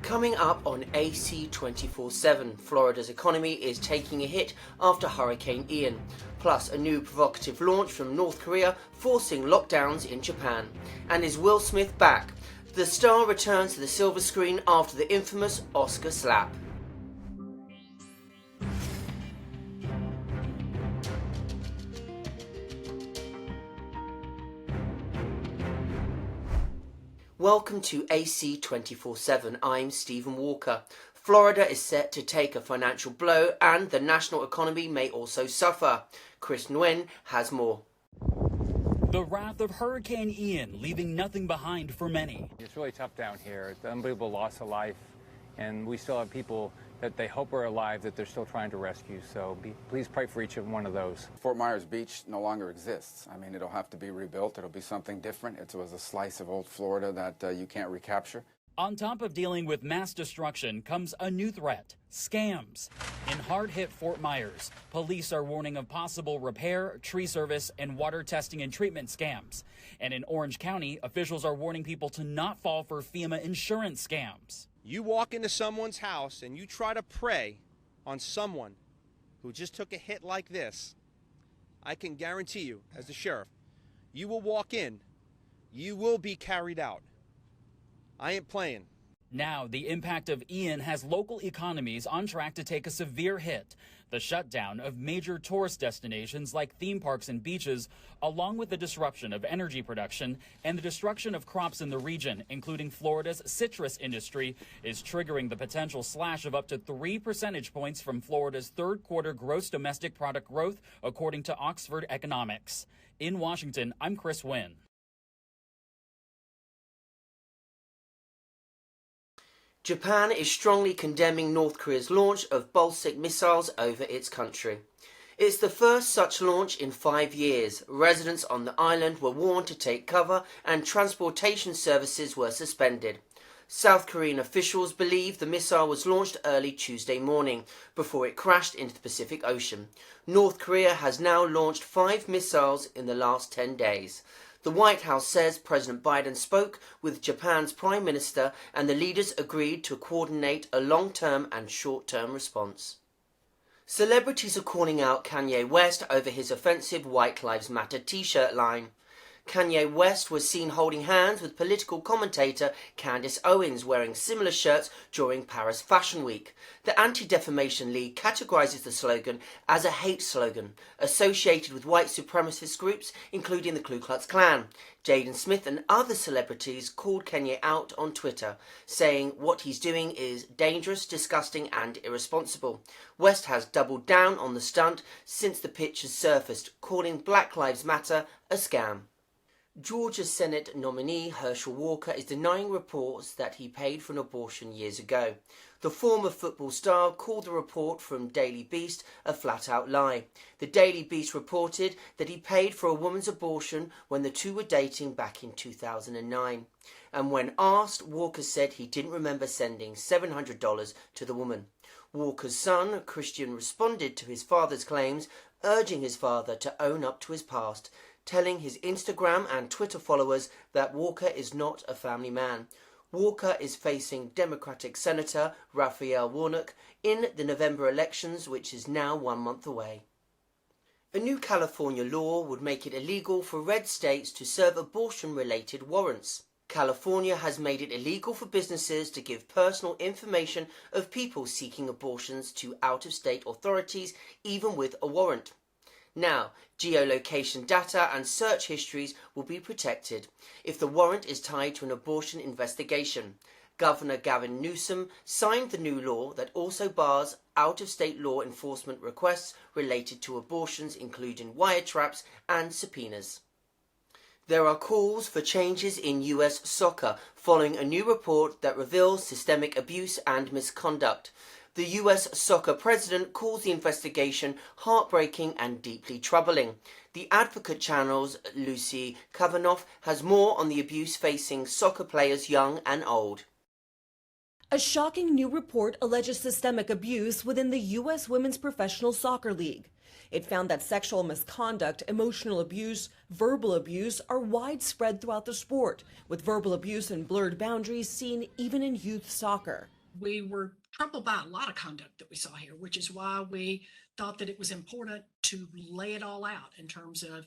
Coming up on AC 24/7, Florida's economy is taking a hit after Hurricane Ian, plus a new provocative launch from North Korea forcing lockdowns in Japan. And is Will Smith back? The star returns to the silver screen after the infamous Oscar slap. Welcome to AC 24/7. I'm Stephen Walker. Florida is set to take a financial blow and the national economy may also suffer. Chris Nguyen has more. The wrath of Hurricane Ian leaving nothing behind for many. It's really tough down here. It's an unbelievable loss of life, and we still have people that they hope are alive that they're still trying to rescue. So please pray for each one of those. Fort Myers Beach no longer exists. I mean, it'll have to be rebuilt. It'll be something different. It was a slice of old Florida that you can't recapture. On top of dealing with mass destruction comes a new threat: scams. In hard-hit Fort Myers, police are warning of possible repair, tree service, and water testing and treatment scams. And in Orange County, officials are warning people to not fall for FEMA insurance scams. You walk into someone's house and you try to prey on someone who just took a hit like this, I can guarantee you, as the sheriff, you will walk in, you will be carried out. I ain't playing. Now, the impact of Ian has local economies on track to take a severe hit. The shutdown of major tourist destinations like theme parks and beaches, along with the disruption of energy production and the destruction of crops in the region, including Florida's citrus industry, is triggering the potential slash of up to 3 percentage points from Florida's third quarter gross domestic product growth, according to Oxford Economics. In Washington, I'm Chris Nguyen. Japan is strongly condemning North Korea's launch of ballistic missiles over its country. It's the first such launch in 5 years. Residents on the island were warned to take cover and transportation services were suspended. South Korean officials believe the missile was launched early Tuesday morning before it crashed into the Pacific Ocean. North Korea has now launched 5 missiles in the last 10 days. The White House says President Biden spoke with Japan's Prime Minister and the leaders agreed to coordinate a long-term and short-term response. Celebrities are calling out Kanye West over his offensive White Lives Matter t-shirt line. Kanye West was seen holding hands with political commentator Candace Owens wearing similar shirts during Paris Fashion Week. The Anti-Defamation League categorizes the slogan as a hate slogan associated with white supremacist groups, including the Ku Klux Klan. Jaden Smith and other celebrities called Kanye out on Twitter, saying what he's doing is dangerous, disgusting and irresponsible. West has doubled down on the stunt since the pictures surfaced, calling Black Lives Matter a scam. Georgia Senate nominee Herschel Walker is denying reports that he paid for an abortion years ago. The former football star called the report from Daily Beast a flat-out lie. The Daily Beast reported that he paid for a woman's abortion when the two were dating back in 2009. And when asked, Walker said he didn't remember sending $700 to the woman. Walker's son, Christian, responded to his father's claims, urging his father to own up to his past, telling his Instagram and Twitter followers that Walker is not a family man. Walker is facing Democratic Senator Raphael Warnock in the November elections, which is now 1 month away. A new California law would make it illegal for red states to serve abortion-related warrants. California has made it illegal for businesses to give personal information of people seeking abortions to out-of-state authorities, even with a warrant. Now, geolocation data and search histories will be protected if the warrant is tied to an abortion investigation. Governor Gavin Newsom signed the new law that also bars out-of-state law enforcement requests related to abortions, including wiretaps and subpoenas. There are calls for changes in US soccer following a new report that reveals systemic abuse and misconduct. The US soccer president calls the investigation heartbreaking and deeply troubling. The Advocate Channel's Lucy Kavanaugh has more on the abuse facing soccer players young and old. A shocking new report alleges systemic abuse within the U.S. Women's Professional Soccer League. It found that sexual misconduct, emotional abuse, verbal abuse are widespread throughout the sport, with verbal abuse and blurred boundaries seen even in youth soccer. We were troubled by a lot of conduct that we saw here, which is why we thought that it was important to lay it all out in terms of,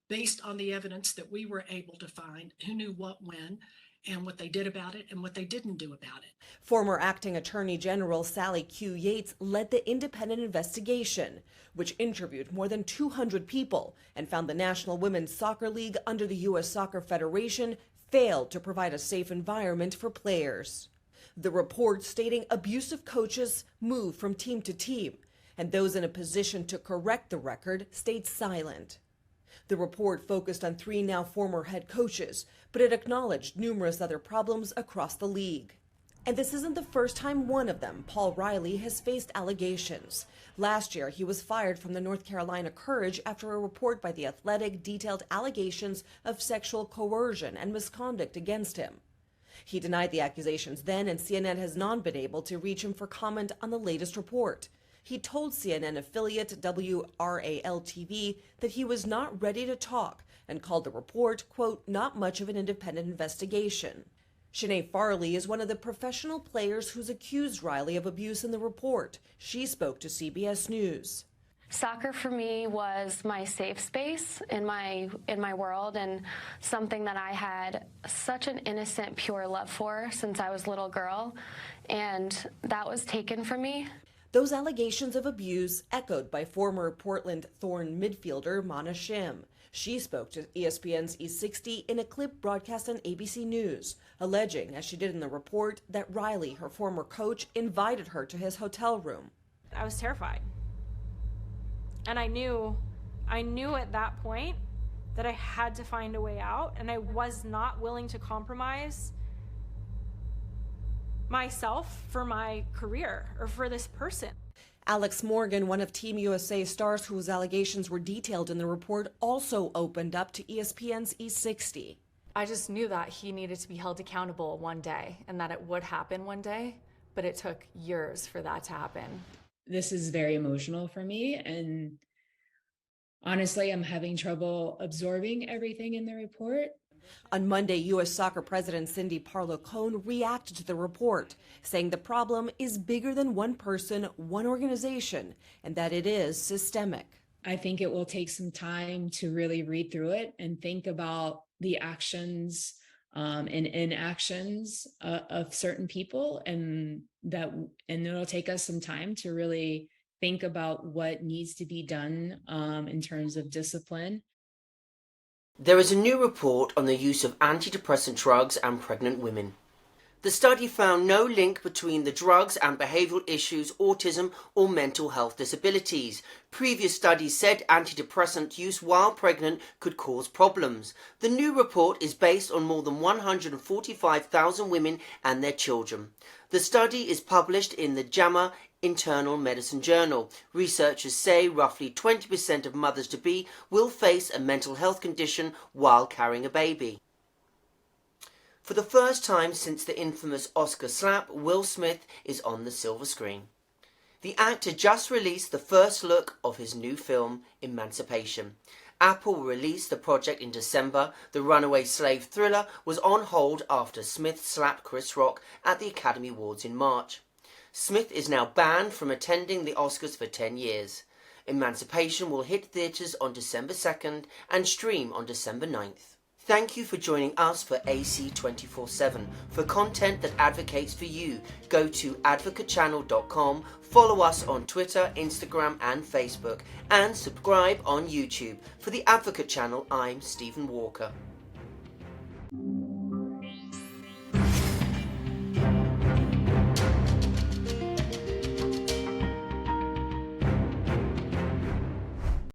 based on the evidence that we were able to find, who knew what when, and what they did about it and what they didn't do about it. Former Acting Attorney General Sally Q. Yates led the independent investigation, which interviewed more than 200 people and found the National Women's Soccer League under the U.S. Soccer Federation failed to provide a safe environment for players. The report stating abusive coaches move from team to team, and those in a position to correct the record stayed silent. The report focused on 3 now former head coaches, but it acknowledged numerous other problems across the league. And this isn't the first time one of them, Paul Riley, has faced allegations. Last year, he was fired from the North Carolina Courage after a report by The Athletic detailed allegations of sexual coercion and misconduct against him. He denied the accusations then, and CNN has not been able to reach him for comment on the latest report. He told CNN affiliate WRAL-TV that he was not ready to talk and called the report, quote, not much of an independent investigation. Shanae Farley is one of the professional players who's accused Riley of abuse in the report. She spoke to CBS News. Soccer for me was my safe space in my world, and something that I had such an innocent, pure love for since I was a little girl, and that was taken from me. Those allegations of abuse echoed by former Portland Thorn midfielder Mana Shim. She spoke to ESPN's E60 in a clip broadcast on ABC News, alleging, as she did in the report, that Riley, her former coach, invited her to his hotel room. I was terrified. And I knew at that point that I had to find a way out, and I was not willing to compromise myself for my career or for this person. Alex Morgan, one of Team USA stars whose allegations were detailed in the report, also opened up to ESPN's E60. I just knew that he needed to be held accountable one day and that it would happen one day, but it took years for that to happen. This is very emotional for me, and honestly, I'm having trouble absorbing everything in the report. On Monday, U.S. Soccer President Cindy Parlow-Cone reacted to the report, saying the problem is bigger than one person, one organization, and that it is systemic. I think it will take some time to really read through it and think about the actions and inactions of certain people, and it'll take us some time to really think about what needs to be done in terms of discipline. There is a new report on the use of antidepressant drugs and pregnant women. The study found no link between the drugs and behavioural issues, autism or mental health disabilities. Previous studies said antidepressant use while pregnant could cause problems. The new report is based on more than 145,000 women and their children. The study is published in the JAMA Internal Medicine Journal. Researchers say roughly 20% of mothers-to-be will face a mental health condition while carrying a baby. For the first time since the infamous Oscar slap, Will Smith is on the silver screen. The actor just released the first look of his new film, Emancipation. Apple released the project in December. The runaway slave thriller was on hold after Smith slapped Chris Rock at the Academy Awards in March. Smith is now banned from attending the Oscars for 10 years. Emancipation will hit theatres on December 2nd and stream on December 9th. Thank you for joining us for AC 24/7. For content that advocates for you, go to advocatechannel.com, follow us on Twitter, Instagram and Facebook, and subscribe on YouTube. For the Advocate Channel, I'm Stephen Walker.